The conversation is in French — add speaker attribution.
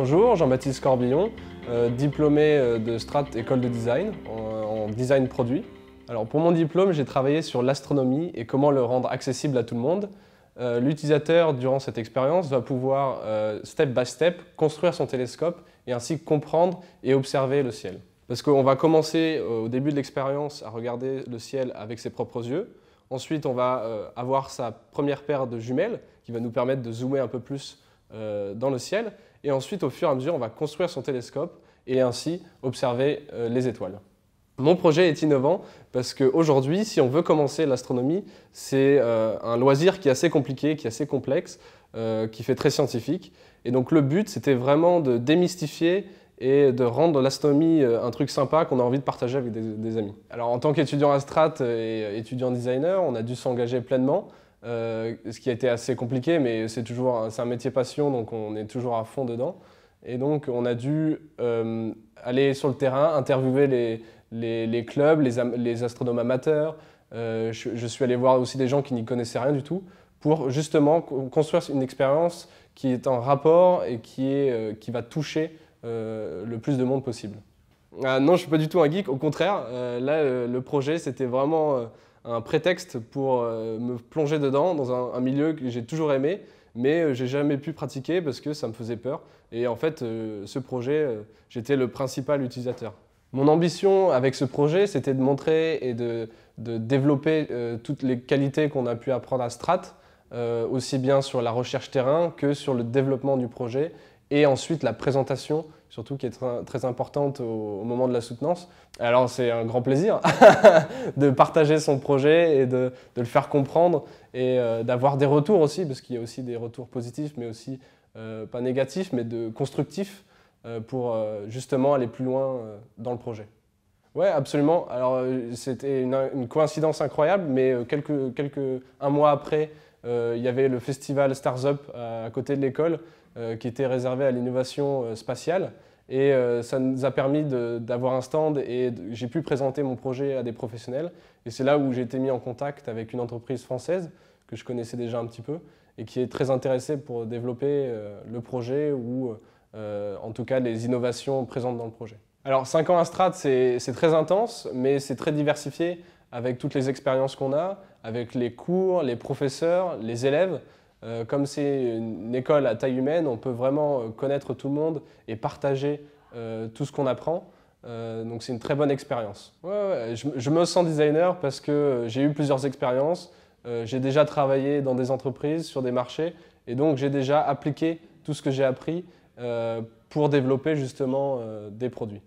Speaker 1: Bonjour, Jean-Baptiste Corbillon, diplômé de Strat École de Design en design produit. Alors pour mon diplôme, j'ai travaillé sur l'astronomie et comment le rendre accessible à tout le monde. L'utilisateur, durant cette expérience, va pouvoir, step by step, construire son télescope et ainsi comprendre et observer le ciel. Parce qu'on va commencer au début de l'expérience à regarder le ciel avec ses propres yeux. Ensuite, on va avoir sa première paire de jumelles qui va nous permettre de zoomer un peu plus dans le ciel. Et ensuite, au fur et à mesure, on va construire son télescope et ainsi observer les étoiles. Mon projet est innovant parce qu'aujourd'hui, si on veut commencer l'astronomie, c'est un loisir qui est assez compliqué, qui est assez complexe, qui fait très scientifique. Et donc le but, c'était vraiment de démystifier et de rendre l'astronomie un truc sympa qu'on a envie de partager avec des amis. Alors en tant qu'étudiant à Strat et étudiant designer, on a dû s'engager pleinement, ce qui a été assez compliqué, mais c'est un métier passion, donc on est toujours à fond dedans. Et donc on a dû aller sur le terrain, interviewer les clubs, les astronomes amateurs. Je suis allé voir aussi des gens qui n'y connaissaient rien du tout pour justement construire une expérience qui est en rapport et qui va toucher le plus de monde possible. Non, je ne suis pas du tout un geek, au contraire. Là, le projet, c'était vraiment un prétexte pour me plonger dedans, dans un milieu que j'ai toujours aimé, mais j'ai jamais pu pratiquer parce que ça me faisait peur. Et en fait, ce projet, j'étais le principal utilisateur. Mon ambition avec ce projet, c'était de montrer et de développer toutes les qualités qu'on a pu apprendre à Strat, aussi bien sur la recherche terrain que sur le développement du projet, et ensuite la présentation, surtout qui est très importante au moment de la soutenance. Alors c'est un grand plaisir de partager son projet et de le faire comprendre et d'avoir des retours aussi, parce qu'il y a aussi des retours positifs, mais aussi pas négatifs, mais constructifs, pour justement aller plus loin dans le projet. Ouais, absolument. Alors c'était une coïncidence incroyable, mais un mois après, il y avait le festival Stars Up à côté de l'école qui était réservé à l'innovation spatiale. Et ça nous a permis d'avoir un stand et j'ai pu présenter mon projet à des professionnels. Et c'est là où j'ai été mis en contact avec une entreprise française que je connaissais déjà un petit peu et qui est très intéressée pour développer le projet ou en tout cas les innovations présentes dans le projet. Alors 5 ans à Strat, c'est très intense, mais c'est très diversifié avec toutes les expériences qu'on a, avec les cours, les professeurs, les élèves. Comme c'est une école à taille humaine, on peut vraiment connaître tout le monde et partager tout ce qu'on apprend. Donc c'est une très bonne expérience. Ouais, je me sens designer parce que j'ai eu plusieurs expériences. J'ai déjà travaillé dans des entreprises, sur des marchés, et donc j'ai déjà appliqué tout ce que j'ai appris pour développer justement des produits.